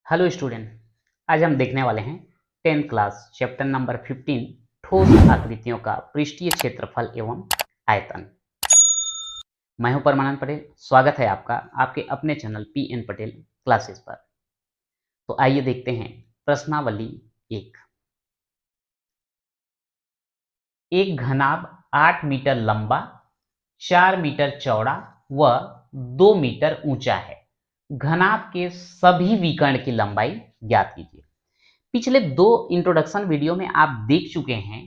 Hello student, आज हम देखने वाले हैं 10th क्लास चैप्टर नंबर 15 ठोस आकृतियों का पृष्ठीय क्षेत्रफल एवं आयतन। मैं हूं परमानंद पटेल। स्वागत है आपका आपके अपने चैनल पी.एन. पटेल क्लासेस पर। तो आइए देखते हैं प्रश्नावली 1। एक घनाभ 8 मीटर लंबा, 4 मीटर चौड़ा व 2 मीटर ऊंचा है। घनाभ के सभी विकर्ण की लंबाई ज्ञात कीजिए। पिछले 2 इंट्रोडक्शन वीडियो में आप देख चुके हैं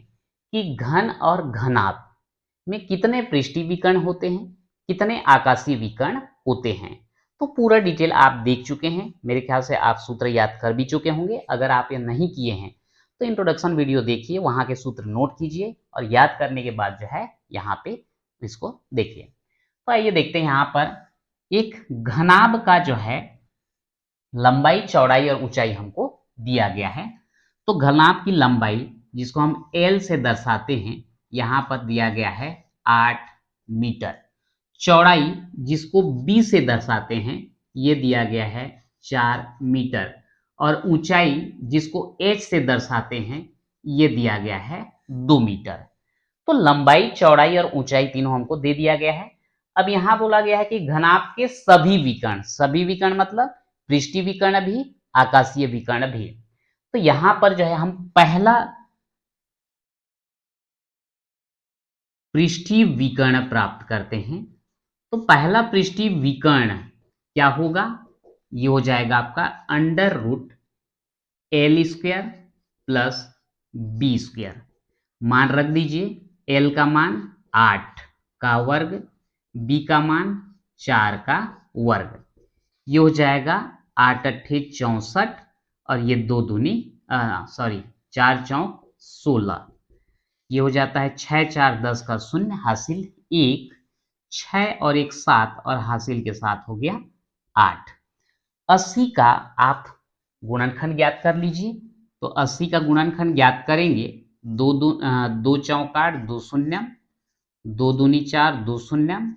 कि घन और घनाभ में कितने पृष्ठीय विकर्ण होते हैं, कितने आकाशीय विकर्ण होते हैं। तो पूरा डिटेल आप देख चुके हैं। मेरे ख्याल से आप सूत्र याद कर भी चुके होंगे। अगर आप ये नहीं किए हैं तो इंट्रोडक्शन वीडियो देखिए, वहां के सूत्र नोट कीजिए और याद करने के बाद जो है यहाँ पे इसको देखिए। तो आइए देखते हैं यहाँ पर एक घनाभ का जो है लंबाई, चौड़ाई और ऊंचाई हमको दिया गया है। तो घनाभ की लंबाई जिसको हम L से दर्शाते हैं, यहाँ पर दिया गया है 8 मीटर। चौड़ाई जिसको B से दर्शाते हैं, ये दिया गया है 4 मीटर। और ऊंचाई जिसको H से दर्शाते हैं, ये दिया गया है 2 मीटर। तो लंबाई, चौड़ाई और ऊंचाई तीनों हमको दे दिया गया है। अब यहाँ बोला गया है कि घनाभ के सभी विकर्ण मतलब पृष्ठीय विकर्ण भी, आकाशीय विकर्ण भी। तो यहां पर जो है हम पहला पृष्ठीय विकर्ण प्राप्त करते हैं। तो पहला पृष्ठीय विकर्ण क्या होगा? ये हो जाएगा आपका under root L square plus B square. मान रख दीजिए, L का मान 8 का वर्ग, B का मान 4 का वर्ग। ये हो जाएगा 8 अट्ठे 64 और ये 2 दूनी 4 चौक 16। ये हो जाता है 6 4 10 का शून्य, हासिल 1, 6 और 1 7 और हासिल के साथ हो गया 8। 80 का आप गुणनखंड ज्ञात कर लीजिए। तो 80 का गुणनखंड ज्ञात करेंगे, 2 चौक 8, 2 शून्यम, 2 दूनी 4, 2 शून्यम,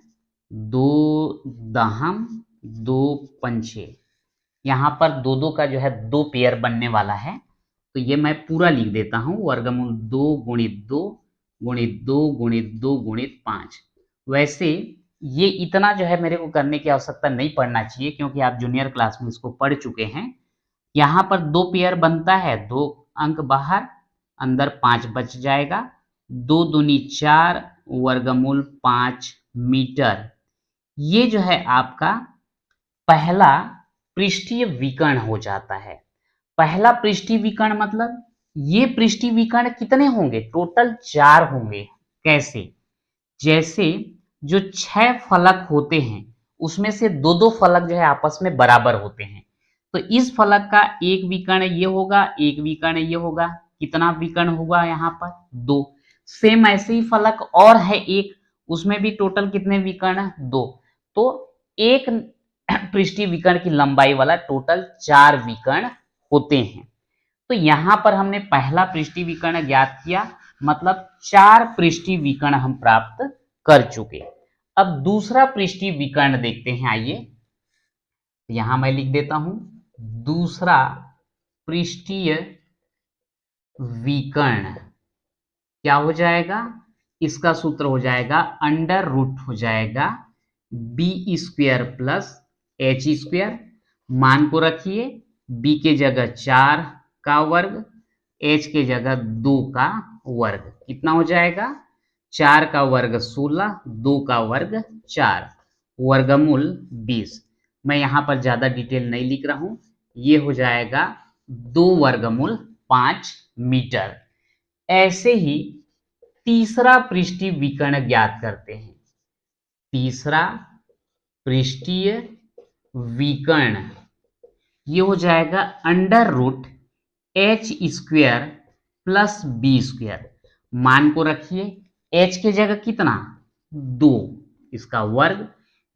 2 दहम, 2 पंचे। यहाँ पर 2 का जो है 2 पेयर बनने वाला है। तो ये मैं पूरा लिख देता हूँ, वर्गमूल 2 गुणित 2 गुणित 2 गुणित 2 गुणित 5। वैसे ये इतना जो है मेरे को करने की आवश्यकता नहीं पड़ना चाहिए, क्योंकि आप जूनियर क्लास में इसको पढ़ चुके हैं। यहाँ पर 2 पेयर बनता है, 2 अंक बाहर, अंदर 5 बच जाएगा। 2 दूनी 4, वर्गमूल 5 मीटर। ये जो है आपका पहला पृष्ठीय विकर्ण हो जाता है। पहला पृष्ठीय विकर्ण मतलब ये पृष्ठीय विकर्ण कितने होंगे? टोटल 4 होंगे। कैसे? जैसे जो 6 फलक होते हैं उसमें से 2-2 फलक जो है आपस में बराबर होते हैं। तो इस फलक का एक विकर्ण ये होगा, एक विकर्ण ये होगा। कितना विकर्ण होगा यहाँ पर? 2। सेम ऐसे ही फलक और है एक, उसमें भी टोटल कितने विकर्ण? 2। तो एक पृष्ठीय विकर्ण की लंबाई वाला टोटल 4 विकर्ण होते हैं। तो यहां पर हमने पहला पृष्ठीय विकर्ण ज्ञात किया, मतलब 4 पृष्ठीय विकर्ण हम प्राप्त कर चुके। अब दूसरा पृष्ठीय विकर्ण देखते हैं। आइए यहां मैं लिख देता हूं, दूसरा पृष्ठीय विकर्ण क्या हो जाएगा? इसका सूत्र हो जाएगा अंडर रूट हो जाएगा B square plus H square. मान को रखिए, B के जगह 4 का वर्ग, H के जगह 2 का वर्ग। कितना हो जाएगा? 4 का वर्ग 16, 2 का वर्ग 4, वर्गमूल 20। मैं यहाँ पर ज्यादा डिटेल नहीं लिख रहा हूं। ये हो जाएगा 2 वर्गमूल 5 मीटर। ऐसे ही तीसरा पृष्ठीय विकर्ण ज्ञात करते हैं। तीसरा पृष्ठीय विकर्ण ये हो जाएगा under root H square plus B square. मान को रखिए, H के जगह कितना? 2, इसका वर्ग।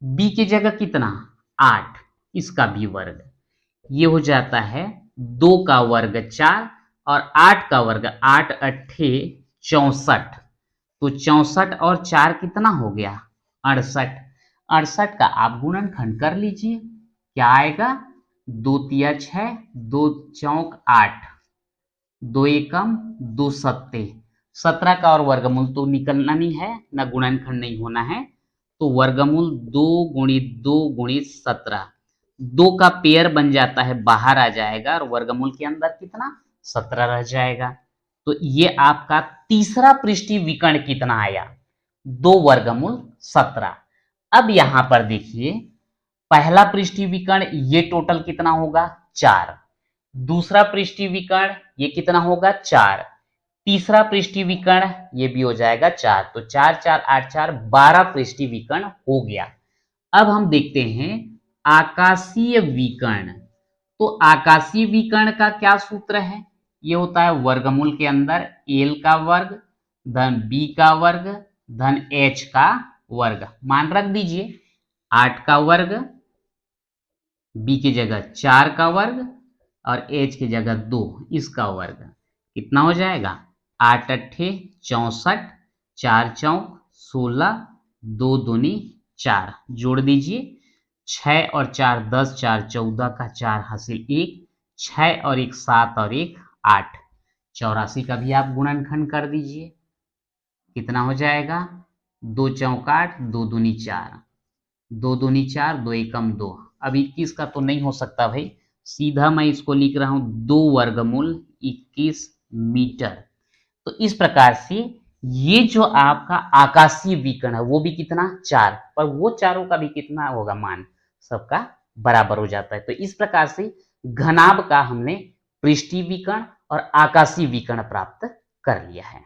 B के जगह कितना? 8, इसका भी वर्ग। ये हो जाता है 2 का वर्ग 4 और 8 का वर्ग 8 अट्ठे 64। तो 64 और 4 कितना हो गया? 68। 68 का आप गुणनखंड कर लीजिए, क्या आएगा? 2 तिया 6, 2 चौक 8, 2 एकम 2 सत्ते, 17 का और वर्गमूल तो निकलना नहीं है, ना गुणनखंड नहीं होना है, तो वर्गमूल 2 गुणित 2 गुणित 17, 2 का पेयर बन जाता है, बाहर आ जाएगा और वर्गमूल के अंदर कितना 17 रह जाएगा। तो ये आपका तीसरा पृष्ठीय विकर्ण कितना आया, 2 वर्गमूल 17। अब यहां पर देखिए पहला पृष्ठीय विकर्ण ये टोटल कितना होगा 4, दूसरा पृष्ठीय विकर्ण ये कितना होगा 4, तीसरा पृष्ठीय विकर्ण ये भी हो जाएगा 4, तो 4 4 8 4 12 पृष्ठीय विकर्ण हो गया। अब हम देखते हैं आकाशीय विकर्ण। तो आकाशीय विकर्ण का क्या सूत्र है, ये होता है वर्गमूल के अंदर l का वर्ग धन b का वर्ग धन h का वर्ग, मान रख दीजिए 8 का वर्ग, b की जगह 4 का वर्ग और h की जगह 2, इसका वर्ग कितना हो जाएगा 8 अट्ठे 64, 4 चौक 16, 2 दूनी 4, जोड़ दीजिए 6 और 4 10, 4 14 का 4 हासिल 1, 6 और 1 7 और 1 8, 84 का भी आप गुणनखंड कर दीजिए, कितना हो जाएगा 2 चौक 8, 2 दूनी 4, 2 दूनी 4, 2 एकम 2। अब 21 का तो नहीं हो सकता भाई, सीधा मैं इसको लिख रहा हूं 2 वर्गमूल 21 मीटर। तो इस प्रकार से ये जो आपका आकाशीय विकर्ण है वो भी कितना 4, पर वो चारों का भी कितना होगा मान सबका बराबर हो जाता है। तो इस प्रकार से घनाभ का हमने पृष्ठीय विकर्ण और आकाशीय विकर्ण प्राप्त कर लिया है।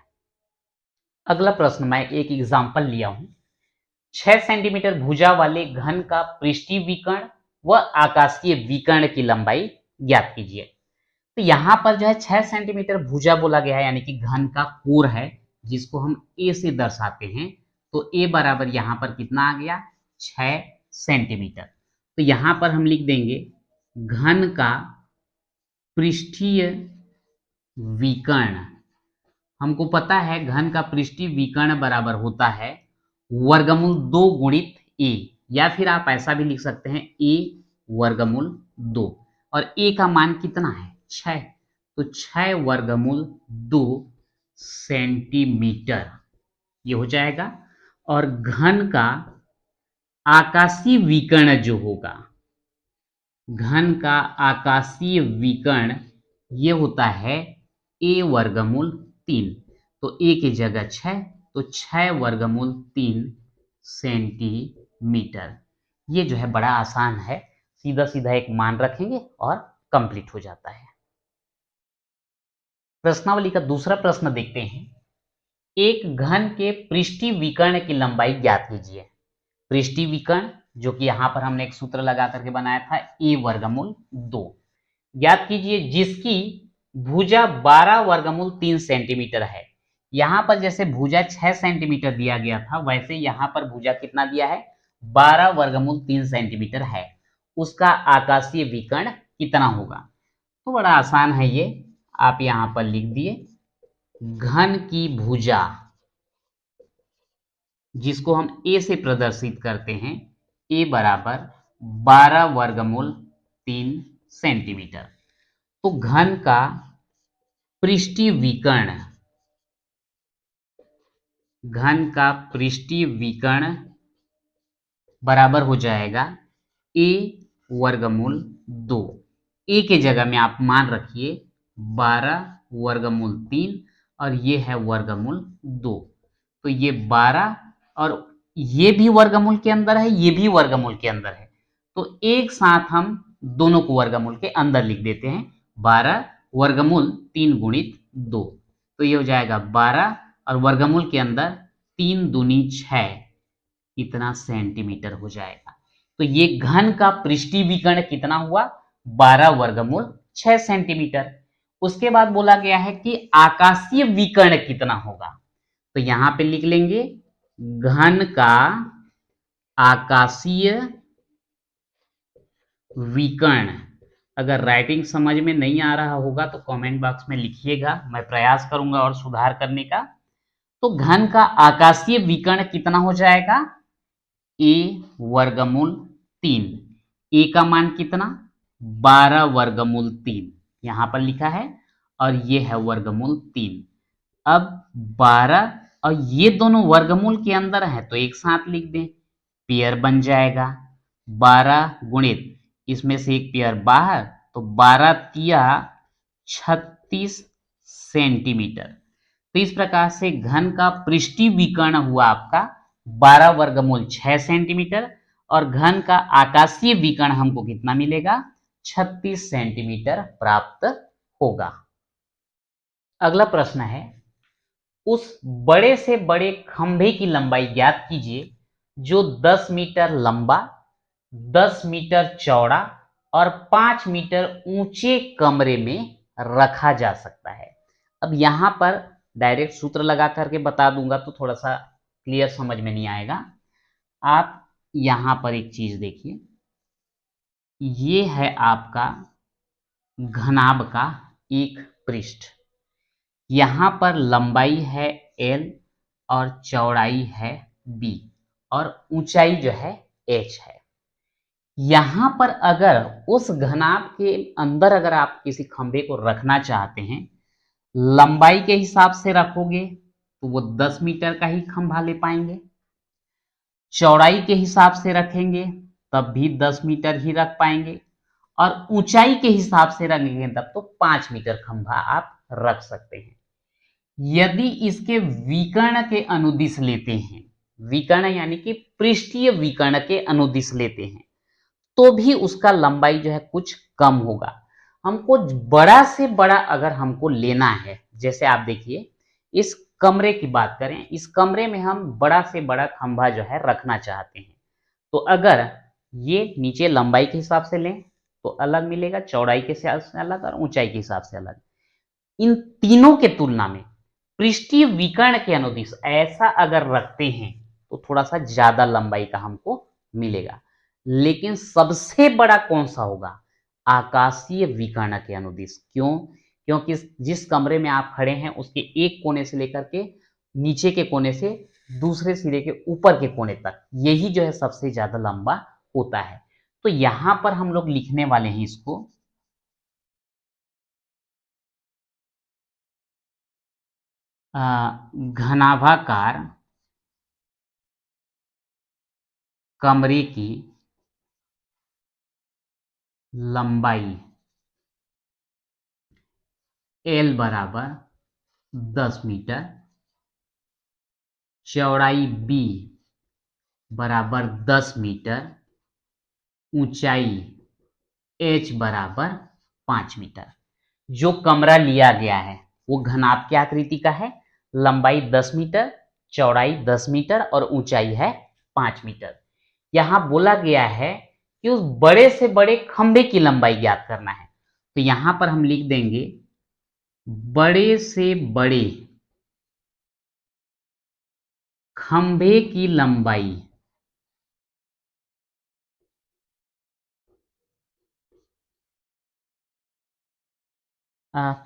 अगला प्रश्न मैं एक एग्जांपल लिया हूं, 6 सेंटीमीटर भुजा वाले घन का पृष्ठीय विकर्ण व आकाशीय विकर्ण की लंबाई ज्ञात कीजिए। तो यहां पर जो है 6 सेंटीमीटर भुजा बोला गया है, यानी कि घन का कोर है जिसको हम a से दर्शाते हैं। तो a बराबर यहां पर कितना आ गया 6 सेंटीमीटर। तो यहां पर हम लिख देंगे घन का पृष्ठीय विकर्ण, हमको पता है घन का पृष्ठीय विकर्ण बराबर होता है वर्गमूल 2 गुणित a, या फिर आप ऐसा भी लिख सकते हैं a वर्गमूल 2, और a का मान कितना है 6, तो 6 वर्गमूल 2 सेंटीमीटर ये हो जाएगा। और घन का आकाशीय विकर्ण जो होगा, घन का आकाशीय विकर्ण ये होता है a वर्गमूल 3, तो a की जगह 6, तो 6 वर्गमूल 3 सेंटीमीटर। ये जो है बड़ा आसान है, सीधा सीधा एक मान रखेंगे और कंप्लीट हो जाता है। प्रश्नावली का दूसरा प्रश्न देखते हैं, एक घन के पृष्ठीय विकर्ण की लंबाई ज्ञात कीजिए। पृष्ठीय विकर्ण जो कि यहां पर हमने एक सूत्र लगा करके बनाया था a वर्गमूल 2, ज्ञात कीजिए जिसकी भुजा 12 वर्गमूल 3 सेंटीमीटर है। यहां पर जैसे भुजा 6 सेंटीमीटर दिया गया था, वैसे यहां पर भुजा कितना दिया है 12 वर्गमूल 3 सेंटीमीटर है, उसका आकाशीय विकर्ण कितना होगा। तो बड़ा आसान है ये, आप यहां पर लिख दिए घन की भुजा जिसको हम a से प्रदर्शित करते हैं, a बराबर 12 वर्गमूल 3 सेंटीमीटर। तो घन का पृष्ठीय विकर्ण, घन का पृष्ठीय विकर्ण बराबर हो जाएगा a वर्गमूल 2, a के जगह में आप मान रखिए 12 वर्गमूल 3 और ये है वर्गमूल 2, तो ये 12 और ये भी वर्गमूल के अंदर है, ये भी वर्गमूल के अंदर है, तो एक साथ हम दोनों को वर्गमूल के अंदर लिख देते हैं 12 वर्गमूल 3 गुणित 2, तो ये हो जाएगा 12 और वर्गमूल के अंदर 3 दूनी 6, इतना सेंटीमीटर हो जाएगा। तो ये घन का पृष्ठीय विकर्ण कितना हुआ 12 वर्गमूल 6 सेंटीमीटर। उसके बाद बोला गया है कि आकाशीय विकर्ण कितना होगा, तो यहां पे लिख लेंगे घन का आकाशीय विकर्ण। अगर राइटिंग समझ में नहीं आ रहा होगा तो कमेंट बॉक्स में लिखिएगा, मैं प्रयास करूंगा और सुधार करने का। तो घन का आकाशीय विकर्ण कितना हो जाएगा a वर्गमूल 3, a का मान कितना 12 वर्गमूल 3 यहां पर लिखा है और ये है वर्गमूल 3। अब 12 और ये दोनों वर्गमूल के अंदर है तो एक साथ लिख दें, पेयर बन जाएगा 12 गुणित इसमें से एक पेयर बाहर तो 12 तिया 36 सेंटीमीटर। तो इस प्रकार से घन का पृष्ठीय विकर्ण हुआ आपका 12 वर्गमूल 6 सेंटीमीटर और घन का आकाशीय विकर्ण हमको कितना मिलेगा 36 सेंटीमीटर प्राप्त होगा। अगला प्रश्न है उस बड़े से बड़े खंभे की लंबाई ज्ञात कीजिए जो 10 मीटर लंबा, 10 मीटर चौड़ा और 5 मीटर ऊंचे कमरे में रखा जा सकता है। अब यहां पर डायरेक्ट सूत्र लगा करके बता दूंगा तो थोड़ा सा क्लियर समझ में नहीं आएगा। आप यहां पर एक चीज देखिए, ये है आपका घनाभ का एक पृष्ठ, यहां पर लंबाई है L और चौड़ाई है B और ऊंचाई जो है H है। यहां पर अगर उस घनाभ के अंदर अगर आप किसी खंभे को रखना चाहते हैं, लंबाई के हिसाब से रखोगे तो वो 10 मीटर का ही खंभा ले पाएंगे, चौड़ाई के हिसाब से रखेंगे तब भी 10 मीटर ही रख पाएंगे और ऊंचाई के हिसाब से रखेंगे तब तो 5 मीटर खंभा आप रख सकते हैं। यदि इसके विकर्ण के अनुदिश लेते हैं, विकर्ण यानी कि पृष्ठीय विकर्ण के अनुदिश लेते हैं तो भी उसका लंबाई जो है कुछ कम होगा। हमको बड़ा से बड़ा अगर हमको लेना है, जैसे आप देखिए इस कमरे की बात करें, इस कमरे में हम बड़ा से बड़ा खंभा जो है रखना चाहते हैं तो अगर ये नीचे लंबाई के हिसाब से लें तो अलग मिलेगा, चौड़ाई के हिसाब से अलग और ऊंचाई के हिसाब से अलग। इन तीनों के तुलना में पृष्ठीय विकर्ण के अनुदिश ऐसा अगर रखते हैं तो थोड़ा सा ज्यादा लंबाई का हमको मिलेगा। लेकिन सबसे बड़ा कौन सा होगा? आकाशीय विकर्ण के अनुदिश। क्यों? क्योंकि जिस कमरे में आप खड़े हैं उसके एक कोने से लेकर के नीचे के कोने से दूसरे सिरे के ऊपर के कोने तक यही जो है सबसे ज्यादा लंबा होता है। तो यहां पर हम लोग लिखने वाले हैं इसको घनाभाकार कमरे की लंबाई L बराबर 10 मीटर, चौड़ाई B बराबर 10 मीटर, ऊंचाई H बराबर 5 मीटर। जो कमरा लिया गया है वो घनाभ की आकृति का है, लंबाई 10 मीटर, चौड़ाई 10 मीटर और ऊंचाई है 5 मीटर। यहां बोला गया है कि उस बड़े से बड़े खंभे की लंबाई ज्ञात करना है तो यहां पर हम लिख देंगे बड़े से बड़े खंभे की लंबाई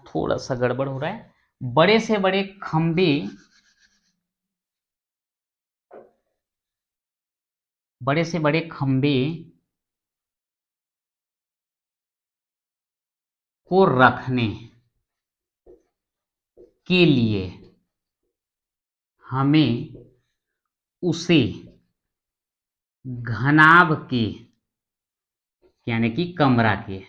थोड़ा सा गड़बड़ हो रहा है, बड़े से बड़े खंभे को रखने के लिए हमें उसे घनाभ के यानी कि कमरा के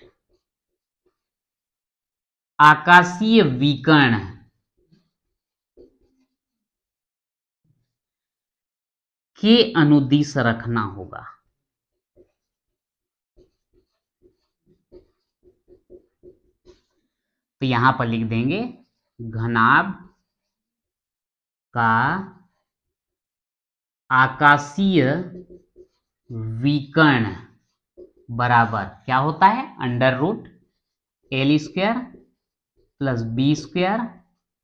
आकाशीय विकर्ण के अनुदिश रखना होगा। तो यहां पर लिख देंगे घनाभ का आकाशीय विकर्ण बराबर क्या होता है? Under root L square plus B square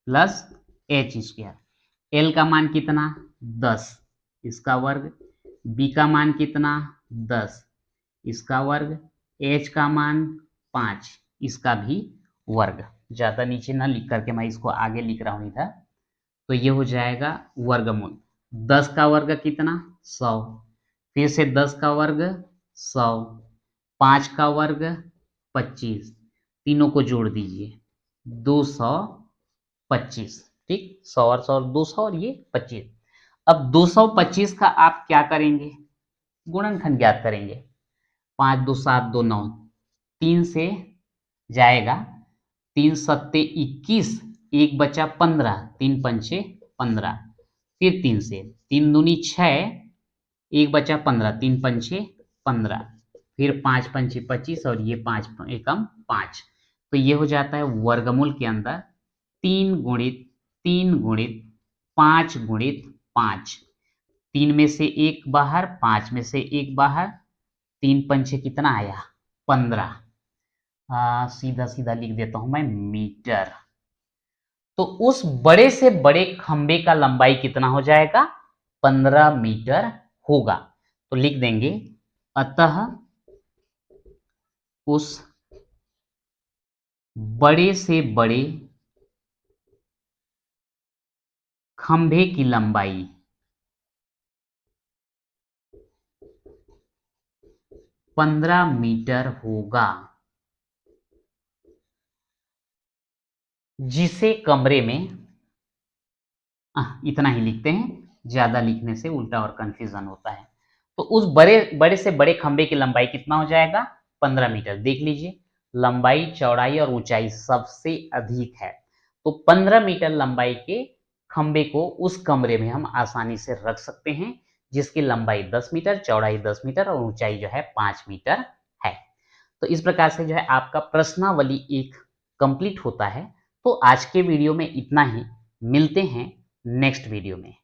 plus H square. L का मान कितना? 10, इसका वर्ग। B का मान कितना? 10, इसका वर्ग। H का मान 5, इसका भी वर्ग। ज्यादा नीचे ना लिख करके मैं इसको आगे लिख रहा हूं इधर। तो ये हो जाएगा वर्गमूल 10 का वर्ग कितना? 100, फिर से 10 का वर्ग 100, 5 का वर्ग 25, तीनों को जोड़ दीजिए 225, ठीक, 100 और 100 200 और ये 25। अब 225 का आप क्या करेंगे, गुणनखंड ज्ञात करेंगे। 5 2 7 2 9, 3 से जाएगा, 3 सत्ते 21, 1 बचा 15, 3 पंचे 15, फिर 3 से, 3 दूनी 6, 1 बचा 15, 3 पंचे 15, फिर 5 पंचे 25 और ये 5 एकम 5। तो ये हो जाता है वर्गमूल के अंदर 3 गुणित 3 गुणित 5 गुणित 5। 3 में से 1 बाहर, 5 में से 1 बाहर, 3 पंचे कितना आया 15। सीधा सीधा लिख देता हूं मैं मीटर। तो उस बड़े से बड़े खंबे का लंबाई कितना हो जाएगा, 15 मीटर होगा। तो लिख देंगे अतः उस बड़े से बड़े खंभे की लंबाई 15 मीटर होगा, जिसे कमरे में इतना ही लिखते हैं, ज्यादा लिखने से उल्टा और कंफ्यूजन होता है। तो उस बड़े से बड़े खंबे की लंबाई कितना हो जाएगा 15 मीटर। देख लीजिए, लंबाई चौड़ाई और ऊंचाई सबसे अधिक है, तो 15 मीटर लंबाई के खंबे को उस कमरे में हम आसानी से रख सकते हैं, जिसकी लंबाई 10 मीटर, चौड़ाई 10 मीटर और ऊंचाई जो है 5 मीटर है। तो इस प्रकार से जो है आपका प्रश्नावली एक कंप्लीट होता है। तो आज के वीडियो में इतना ही, मिलते हैं नेक्स्ट वीडियो में।